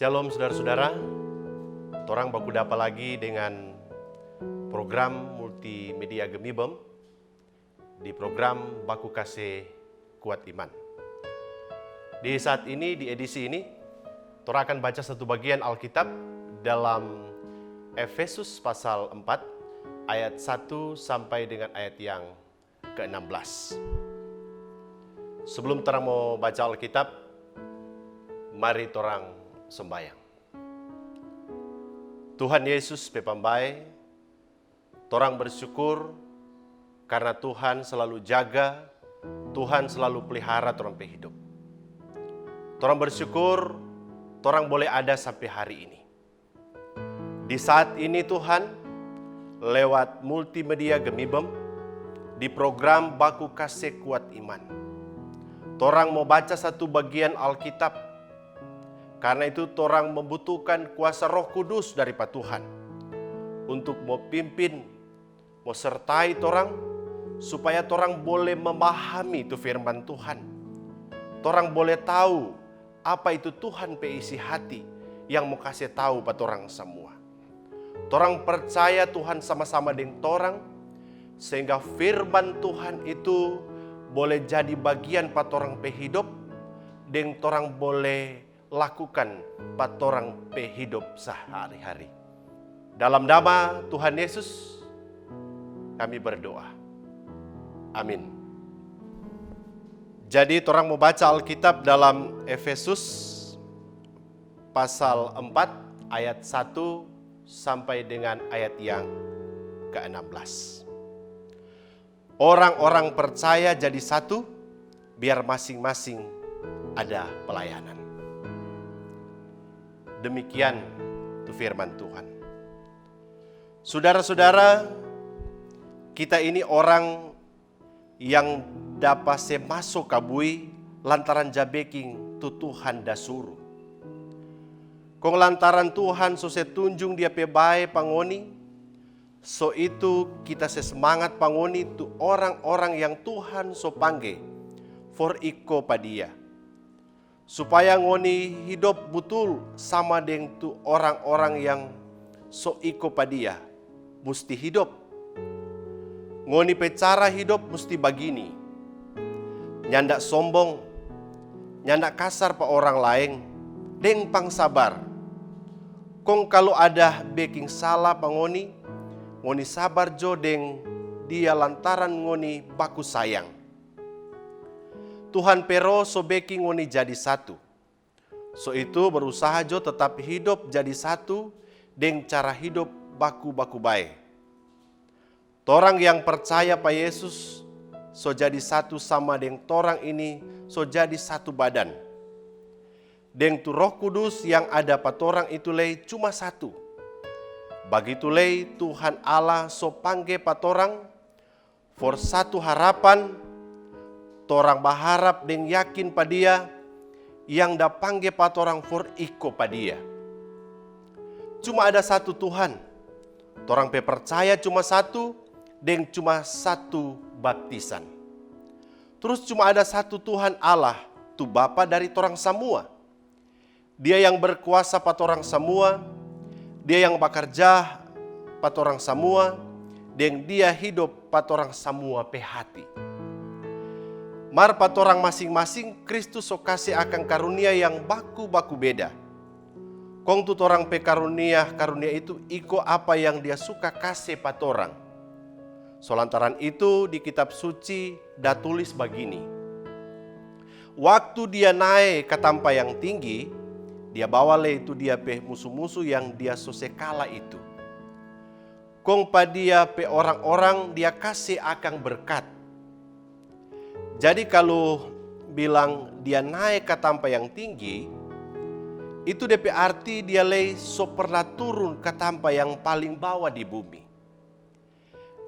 Shalom saudara-saudara, torang baku dapa lagi dengan program multimedia Gemibem di program Baku Kasih Kuat Iman. Di saat ini, di edisi ini, torang akan baca satu bagian Alkitab dalam Efesus pasal 4 ayat 1 sampai dengan ayat yang ke-16. Sebelum torang mau baca Alkitab, mari torang sembahyang. Tuhan Yesus pepambai, torang bersyukur karena Tuhan selalu jaga, Tuhan selalu pelihara torang pe hidup. Torang bersyukur, torang boleh ada sampai hari ini. Di saat ini Tuhan, lewat multimedia Gemibem, di program Baku Kasih Kuat Iman, torang mau baca satu bagian Alkitab. Karena itu torang membutuhkan kuasa Roh Kudus daripada Tuhan untuk mau pimpin, mau sertai torang, supaya torang boleh memahami itu firman Tuhan. Torang boleh tahu apa itu Tuhan pe isi hati yang mau kasih tahu pada torang semua. Torang percaya Tuhan sama-sama dengan torang, sehingga firman Tuhan itu boleh jadi bagian pada torang pe hidup, dan torang boleh lakukan pada torang pe hidup sehari-hari. Dalam nama Tuhan Yesus kami berdoa. Amin. Jadi torang mau baca Alkitab dalam Efesus pasal 4 ayat 1 sampai dengan ayat yang ke-16. Orang-orang percaya jadi satu, biar masing-masing ada pelayanan. Demikian itu firman Tuhan. Saudara-saudara, kita ini orang yang dapat masuk kabui lantaran jabeking tu Tuhan dah suruh. Kong lantaran Tuhan so tunjung dia pe bae pangoni, so itu kita semangat pangoni tu orang-orang yang Tuhan so pangge for iko padia. Supaya ngoni hidup betul sama dengan tu orang-orang yang so iko padia, mesti hidup. Ngoni pe cara hidup mesti begini. Nyandak sombong, nyandak kasar pa orang lain, deng pang sabar. Kong kalau ada baking salah pa ngoni sabar jo deng dia lantaran ngoni baku sayang. Tuhan pero so baking ngoni jadi satu. So itu berusaha jo tetap hidup jadi satu deng cara hidup baku-baku baik. Torang yang percaya pa Yesus so jadi satu sama deng torang ini so jadi satu badan. Deng tu Roh Kudus yang ada pa torang itu lei cuma satu. Begitu lei Tuhan Allah so pangge pa torang for satu harapan. Torang berharap dan yakin pada dia yang dah panggil pada orang for iko pada dia. Cuma ada satu Tuhan. Torang percaya cuma satu dan cuma satu baptisan. Terus cuma ada satu Tuhan Allah, tu Bapa dari torang semua. Dia yang berkuasa pada orang semua, dia yang bekerja pada orang semua, dan dia hidup pada orang semua pe hati. Mar pat orang masing-masing Kristus so kasih akan karunia yang baku-baku beda. Kong tu orang pe karunia itu iko apa yang dia suka kasih pat orang. So lantaran itu di kitab suci dah tulis begini. Waktu dia naik ke tampa yang tinggi, dia bawa le itu dia pe musuh-musuh yang dia so sekala itu. Kong pa dia pe orang-orang dia kasih akan berkat. Jadi kalau bilang dia naik ke tampa yang tinggi, itu DP arti dia lei so pernah turun ke tampa yang paling bawah di bumi.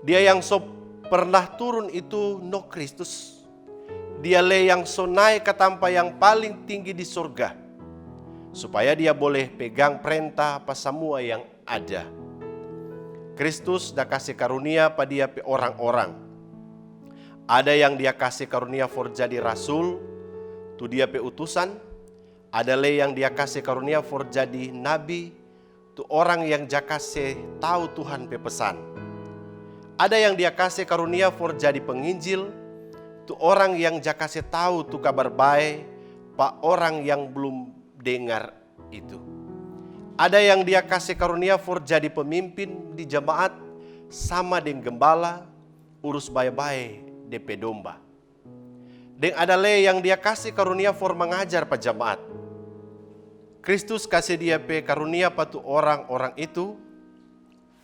Dia yang so pernah turun itu no Kristus. Dia lei yang so naik ke tampa yang paling tinggi di surga. Supaya dia boleh pegang perintah apa semua yang ada. Kristus dah kasih karunia pada dia pe orang-orang. Ada yang dia kasih karunia for jadi rasul, tu dia pe utusan. Ada le yang dia kasih karunia for jadi nabi, tu orang yang dia kasih tahu Tuhan pe pesan. Ada yang dia kasih karunia for jadi penginjil, tu orang yang dia kasih tahu tu kabar baik, pak orang yang belum dengar itu. Ada yang dia kasih karunia for jadi pemimpin di jemaat, sama dengan gembala, urus baik-baik DP domba. Dan ada le yang dia kasih karunia for mengajar pa jemaat. Kristus kasih dia pe karunia patu orang-orang itu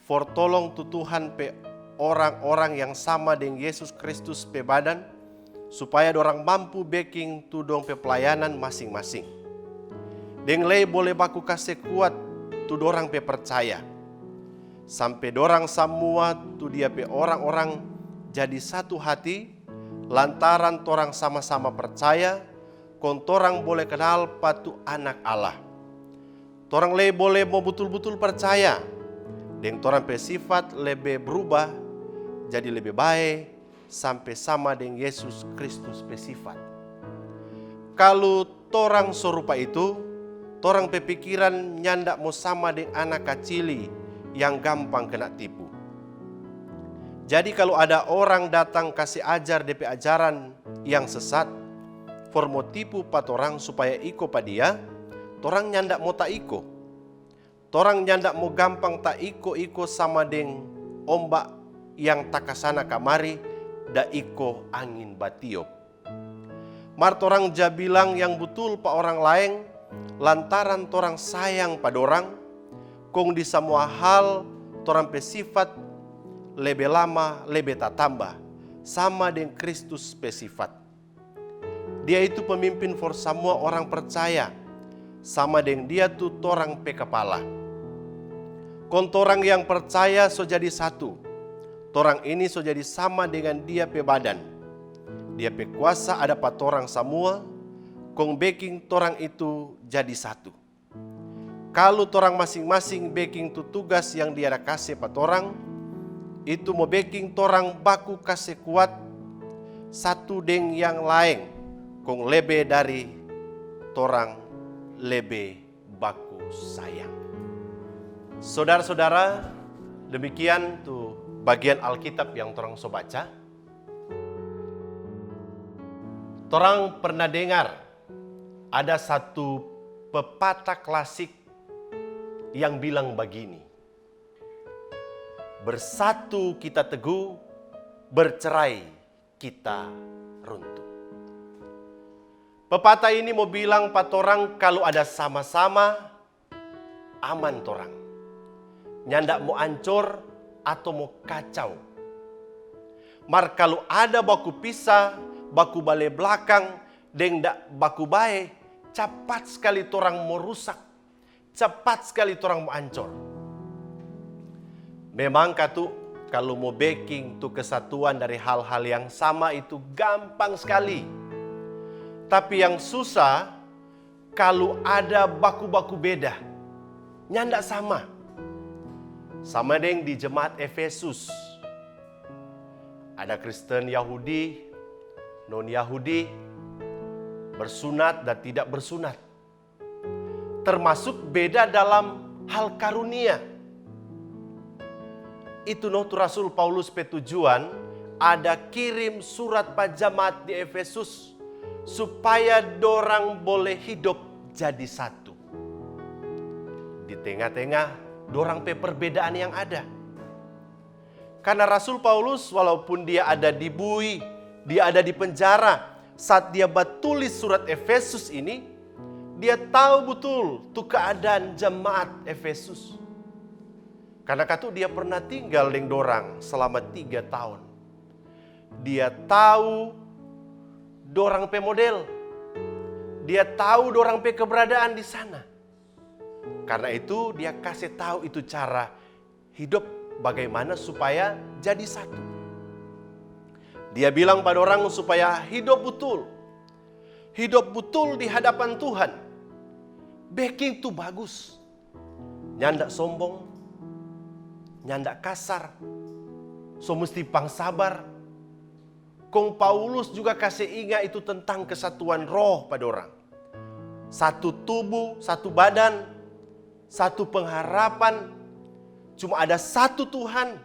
for tolong tu Tuhan pe orang-orang yang sama dengan Yesus Kristus pe badan, supaya dorang mampu backing tu dong pe pelayanan masing-masing. Deng le boleh baku kasih kuat tu dorang pe percaya. Sampai dorang semua tu dia pe orang-orang jadi satu hati, lantaran torang sama-sama percaya, kon torang boleh kenal patu anak Allah. Torang le boleh mau betul-betul percaya, dan torang pe sifat lebih berubah, jadi lebih baik, sampai sama dengan Yesus Kristus pe sifat. Kalau torang serupa itu, torang pe pikiran nyandak mau sama dengan anak kecili yang gampang kena tipu. Jadi kalau ada orang datang kasih ajar DP ajaran yang sesat, for mau tipu pat orang supaya iko pa dia, torang nyandak mau tak iko. Torang nyandak mau gampang tak iko sama dengan ombak yang tak kasana kamari, da iko angin batiop. Mar torang ja bilang yang betul pa orang lain, lantaran torang sayang pada orang, kong di semua hal torang pe sifat lebih lama lebih tak tambah, sama dengan Kristus pe sifat. Dia itu pemimpin for semua orang percaya, sama dengan dia tu torang pe kepala. Kon torang yang percaya so jadi satu, torang ini so jadi sama dengan dia pe badan. Dia pe kuasa ada pa torang semua, kong backing torang itu jadi satu. Kalau torang masing-masing backing tu tugas yang dia ada kasih pa torang, itu mau backing torang baku kasih kuat satu dengan yang lain, kong lebih dari torang lebih baku sayang. Saudara-saudara, demikian tuh bagian Alkitab yang torang so baca. Torang pernah dengar ada satu pepatah klasik yang bilang begini, bersatu kita teguh, bercerai kita runtuh. Pepatah ini mau bilang pa torang kalau ada sama-sama, aman torang. Nyandak mau ancur atau mau kacau. Mar kalau ada baku pisah, baku balik belakang, deng dak baku baik, cepat sekali torang mau rusak. Cepat sekali torang mau ancur. Memang katu kalau mau backing tu kesatuan dari hal-hal yang sama itu gampang sekali. Tapi yang susah kalau ada baku-baku beda. Nyandak sama. Sama dengan di jemaat Efesus. Ada Kristen Yahudi, non-Yahudi, bersunat dan tidak bersunat. Termasuk beda dalam hal karunia. Itu tu Rasul Paulus petujuan ada kirim surat pa jemaat di Efesus supaya dorang boleh hidup jadi satu. Di tengah-tengah dorang pe perbedaan yang ada. Karena Rasul Paulus walaupun dia ada di bui, dia ada di penjara, saat dia batulis surat Efesus ini, dia tahu betul tu keadaan jemaat Efesus. Karena katu dia pernah tinggal dengan dorang selama 3 tahun. Dia tahu dorang pe model. Dia tahu dorang pe keberadaan di sana. Karena itu dia kasih tahu itu cara hidup bagaimana supaya jadi satu. Dia bilang pada orang supaya hidup betul. Hidup betul di hadapan Tuhan. Backing itu bagus. Nyandak sombong. Nyandak kasar. So mesti pang sabar. Kong Paulus juga kasih ingat itu tentang kesatuan roh pada orang. satu tubuh, satu badan, satu pengharapan. Cuma ada satu Tuhan.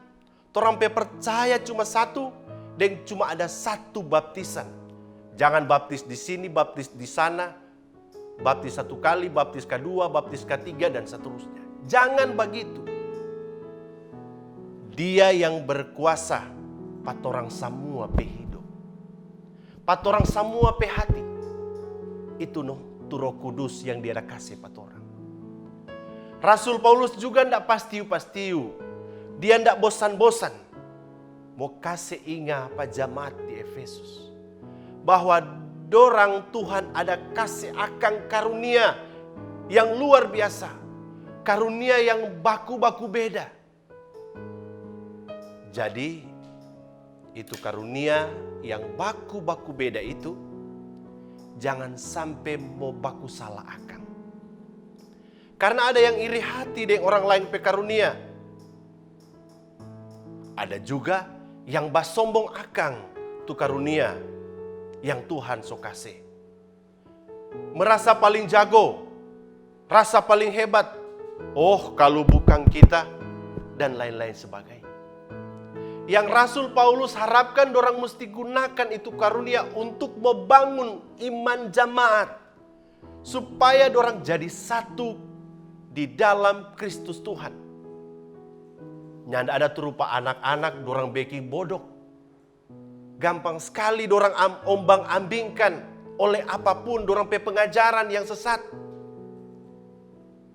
Torang percaya cuma satu, dan cuma ada satu baptisan. Jangan baptis di sini, baptis di sana, baptis satu kali, baptis kedua, baptis ketiga, dan seterusnya. Jangan begitu. Dia yang berkuasa patorang semua pe hidup, patorang semua pe hati. Itu tu Roh Kudus yang dia kasih patorang. Rasul Paulus juga ndak pastiu-pastiu. Dia ndak bosan-bosan mau kasih ingat pa jemaat di Efesus bahwa dorang Tuhan ada kasih akan karunia yang luar biasa, karunia yang baku-baku beda. Jadi itu karunia yang baku-baku beda itu jangan sampai mau baku salah akan. Karena ada yang iri hati dengan orang lain pe karunia. Ada juga yang basombong akan tu karunia yang Tuhan so kasih. Merasa paling jago, rasa paling hebat. Oh, kalau bukan kita, dan lain-lain sebagainya. Yang Rasul Paulus harapkan dorang mesti gunakan itu karunia untuk membangun iman jemaat. Supaya dorang jadi satu di dalam Kristus Tuhan. Nyanda ada terupa anak-anak dorang beki bodoh. Gampang sekali dorang ombang-ambingkan oleh apapun dorang pe pengajaran yang sesat.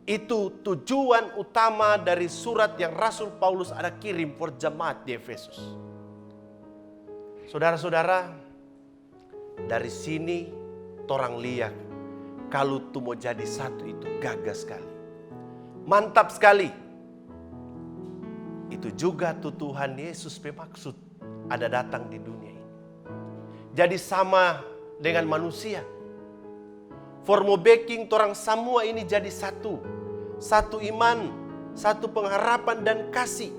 Itu tujuan utama dari surat yang Rasul Paulus ada kirim for jemaat di Efesus. Saudara-saudara, dari sini torang lihat kalau tu mau jadi satu itu gagah sekali. Mantap sekali. Itu juga tu Tuhan Yesus bermaksud ada datang di dunia ini. Jadi sama dengan manusia. Formo baking torang semua ini jadi satu. Satu iman, satu pengharapan dan kasih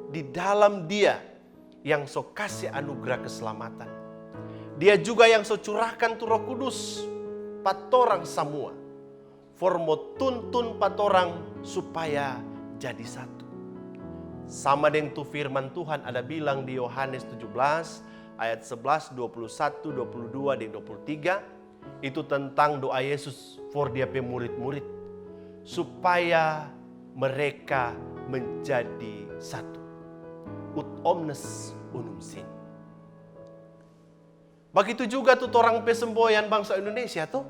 di dalam Dia yang so kasih anugerah keselamatan. Dia juga yang so curahkan tu Roh Kudus patorang semua. Formo tuntun patorang supaya jadi satu. Sama dengan tu firman Tuhan ada bilang di Yohanes 17 ayat 11, 21, 22 dan 23. Itu tentang doa Yesus for dia pe murid-murid. Supaya mereka menjadi satu. Ut omnes unum sin. Begitu juga tuh orang pesemboyan bangsa Indonesia tuh.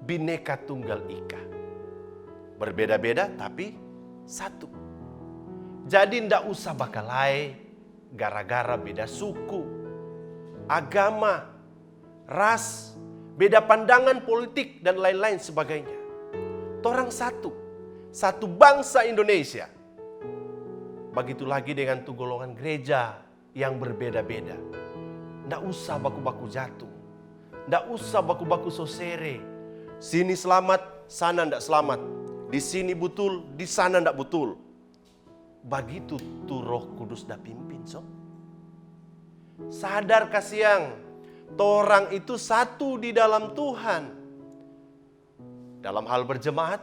Bineka Tunggal Ika. Berbeda-beda tapi satu. Jadi ndak usah bakalai gara-gara beda suku, agama, ras, beda pandangan politik dan lain-lain sebagainya. Torang satu, satu bangsa Indonesia. Begitu lagi dengan tu golongan gereja yang berbeda-beda. Ndak usah baku-baku jatuh, ndak usah baku-baku sosere. Sini selamat, sana ndak selamat. Di sini betul, di sana ndak betul. Begitu tu Roh Kudus dah pimpin, so. Sadar kasiang, torang itu satu di dalam Tuhan. Dalam hal berjemaat,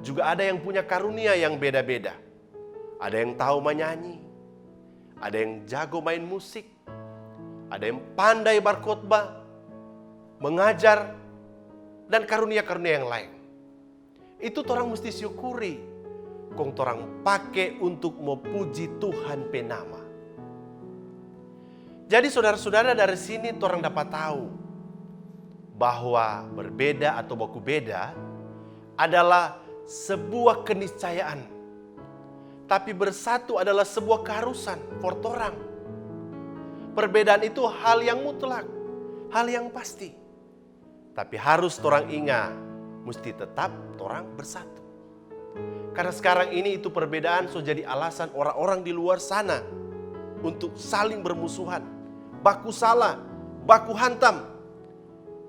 juga ada yang punya karunia yang beda-beda. Ada yang tahu menyanyi, ada yang jago main musik, ada yang pandai berkhotbah, mengajar, dan karunia-karunia yang lain. Itu torang mesti syukuri. Kong torang pakai untuk memuji Tuhan penama. Jadi saudara-saudara dari sini torang dapat tahu bahwa berbeda atau baku beda adalah sebuah keniscayaan. Tapi bersatu adalah sebuah keharusan for torang. Perbedaan itu hal yang mutlak, hal yang pasti. Tapi harus torang ingat, mesti tetap torang bersatu. Karena sekarang ini itu perbedaan so jadi alasan orang-orang di luar sana untuk saling bermusuhan, baku salah, baku hantam.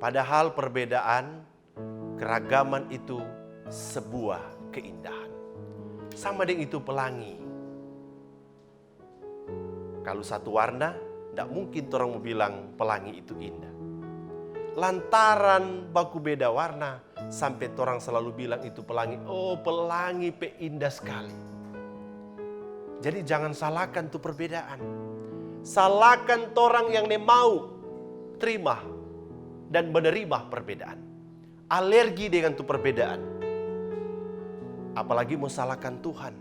Padahal perbedaan, keragaman itu sebuah keindahan. Sama dengan itu pelangi. Kalau satu warna, tidak mungkin orang mau bilang pelangi itu indah. lantaran baku beda warna, sampai orang selalu bilang itu pelangi. Oh, pelangi pe indah sekali. Jadi jangan salahkan tuh perbedaan. Salahkan orang yang mau terima dan menerima perbedaan. Alergi dengan tuh perbedaan. Apalagi mau salahkan Tuhan.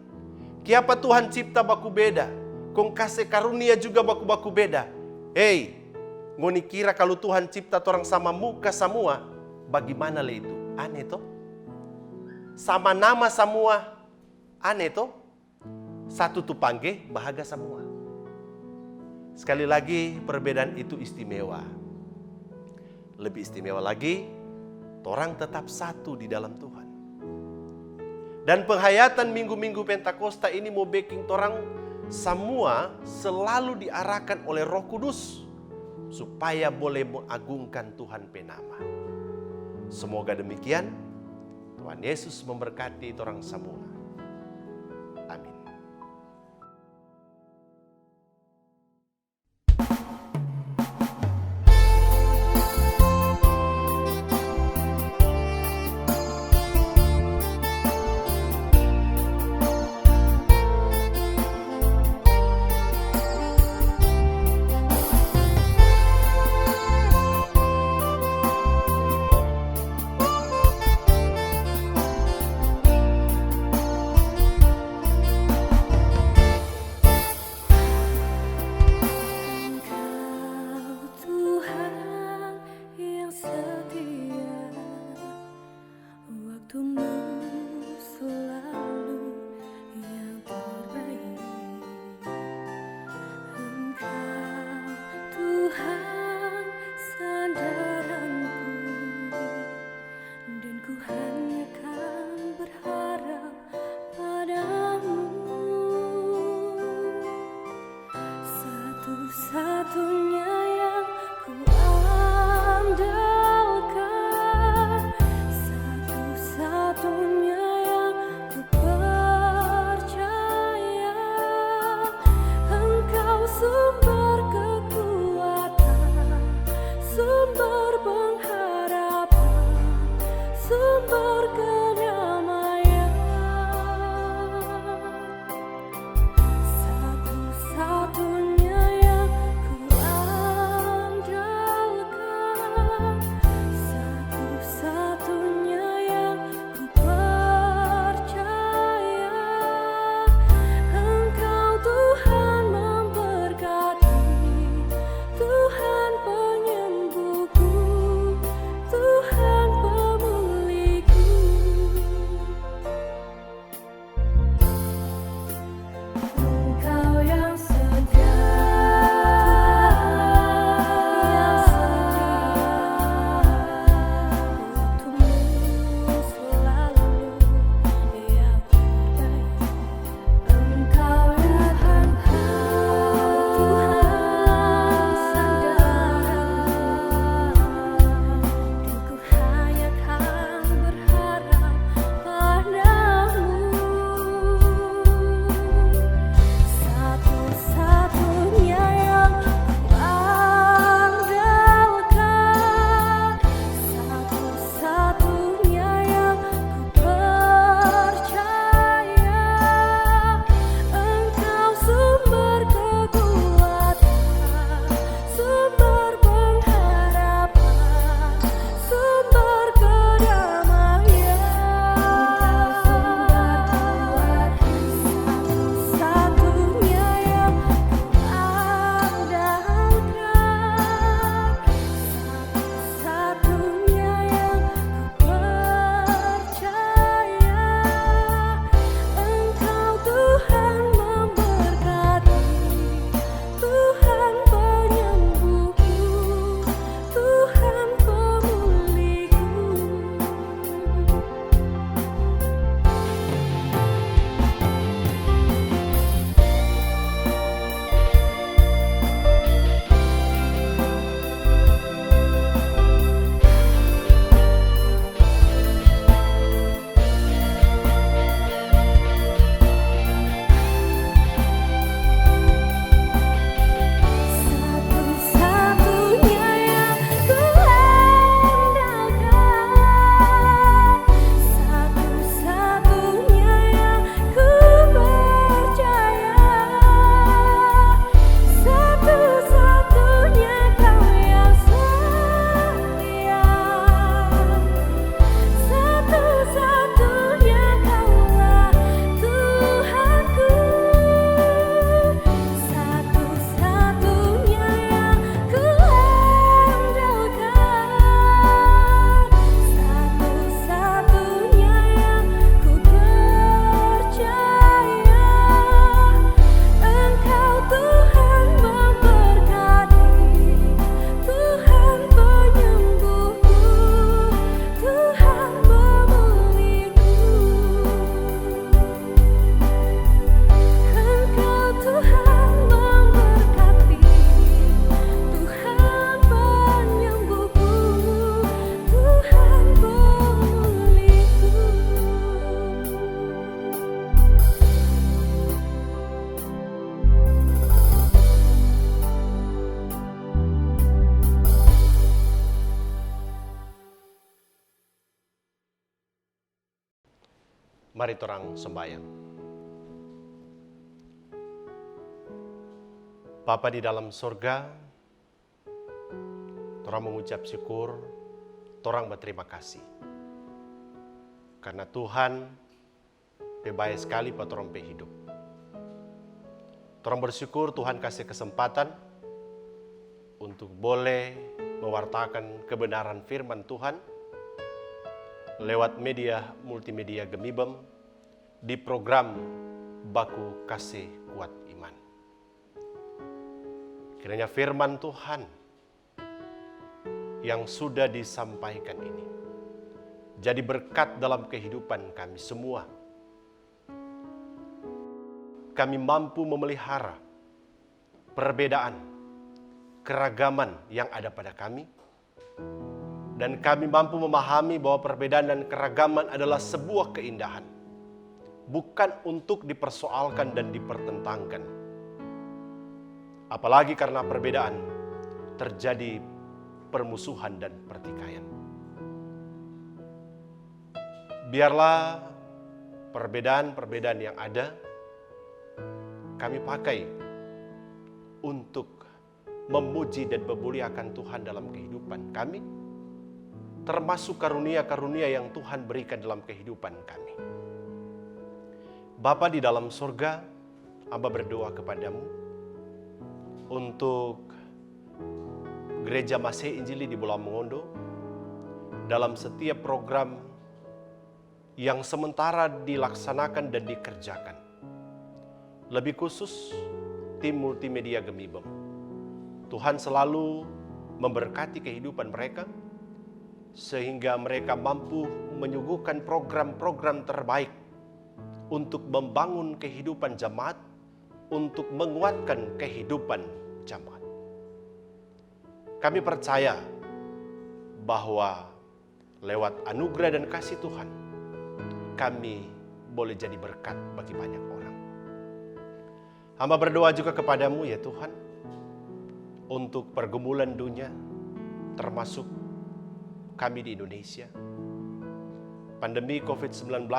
Kiapa Tuhan cipta baku beda? Kong kasih karunia juga baku-baku beda. Hei, ngoni kira kalau Tuhan cipta orang sama muka semua, bagaimana le itu? Aneh toh? Sama nama semua, aneh toh? Satu tu panggil, bahagia semua. Sekali lagi, perbedaan itu istimewa. Lebih istimewa lagi, orang tetap satu di dalam Tuhan. Dan penghayatan minggu-minggu Pentakosta ini mau bikin orang semua selalu diarahkan oleh Roh Kudus supaya boleh mengagungkan Tuhan penama. Semoga demikian. Tuhan Yesus memberkati orang semua. Amin. Satu-satunya yang ku andalkan, satu-satunya yang ku percaya, Engkau sumber kekuatan, sumber pengharapan, sumber kedamaian. Satu-satunya yang ku Mari torang sembahyang. Bapa di dalam sorga, torang mengucap syukur, torang berterima kasih. Karena Tuhan baik sekali buat torang hidup. Torang bersyukur Tuhan kasih kesempatan untuk boleh mewartakan kebenaran firman Tuhan lewat media multimedia Gemibem di program Baku Kasih Kuat Iman. Kiranya firman Tuhan yang sudah disampaikan ini jadi berkat dalam kehidupan kami semua. Kami mampu memelihara perbedaan, keragaman yang ada pada kami. Dan kami mampu memahami bahwa perbedaan dan keragaman adalah sebuah keindahan. Bukan untuk dipersoalkan dan dipertentangkan. Apalagi karena perbedaan terjadi permusuhan dan pertikaian. Biarlah perbedaan-perbedaan yang ada kami pakai untuk memuji dan memuliakan Tuhan dalam kehidupan kami, termasuk karunia-karunia yang Tuhan berikan dalam kehidupan kami. Bapa di dalam surga, hamba berdoa kepadamu untuk Gereja Masih Injili di Pulau Mongondo dalam setiap program yang sementara dilaksanakan dan dikerjakan. Lebih khusus, tim multimedia Gemibem. Tuhan selalu memberkati kehidupan mereka, sehingga mereka mampu menyuguhkan program-program terbaik untuk membangun kehidupan jemaat, untuk menguatkan kehidupan jemaat. Kami percaya bahwa lewat anugerah dan kasih Tuhan, kami boleh jadi berkat bagi banyak orang. Hamba berdoa juga kepadamu ya Tuhan, untuk pergumulan dunia, termasuk kami di Indonesia. Pandemi COVID-19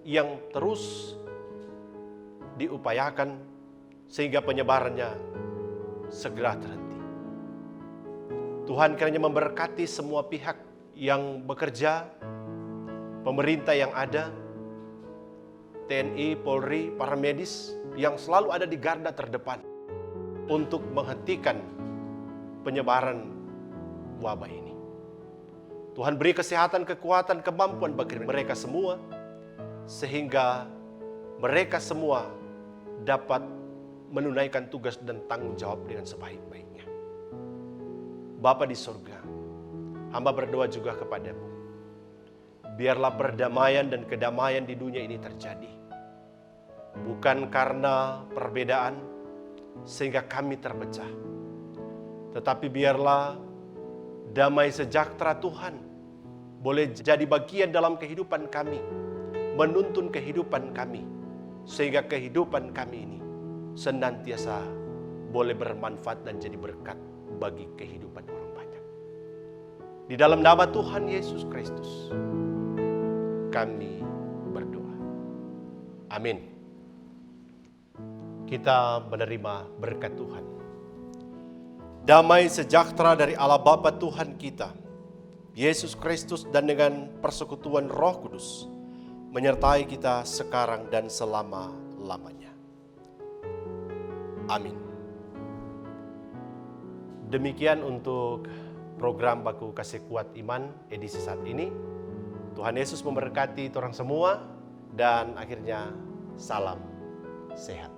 yang terus diupayakan sehingga penyebarannya segera terhenti. Tuhan kiranya memberkati semua pihak yang bekerja, pemerintah yang ada, TNI, Polri, para medis yang selalu ada di garda terdepan untuk menghentikan penyebaran wabah ini. Tuhan beri kesehatan, kekuatan, kemampuan bagi mereka semua, sehingga mereka semua dapat menunaikan tugas dan tanggung jawab dengan sebaik-baiknya. Bapa di surga, hamba berdoa juga kepadamu. Biarlah perdamaian dan kedamaian di dunia ini terjadi. Bukan karena perbedaan sehingga kami terpecah. Tetapi biarlah damai sejahtera Tuhan boleh jadi bagian dalam kehidupan kami, menuntun kehidupan kami, sehingga kehidupan kami ini senantiasa boleh bermanfaat dan jadi berkat bagi kehidupan orang banyak. Di dalam nama Tuhan Yesus Kristus, kami berdoa. Amin. Kita menerima berkat Tuhan. Damai sejahtera dari Allah Bapa Tuhan kita, Yesus Kristus, dan dengan persekutuan Roh Kudus menyertai kita sekarang dan selama-lamanya. Amin. Demikian untuk program Baku Kasih Kuat Iman edisi saat ini. Tuhan Yesus memberkati orang semua, dan akhirnya salam sehat.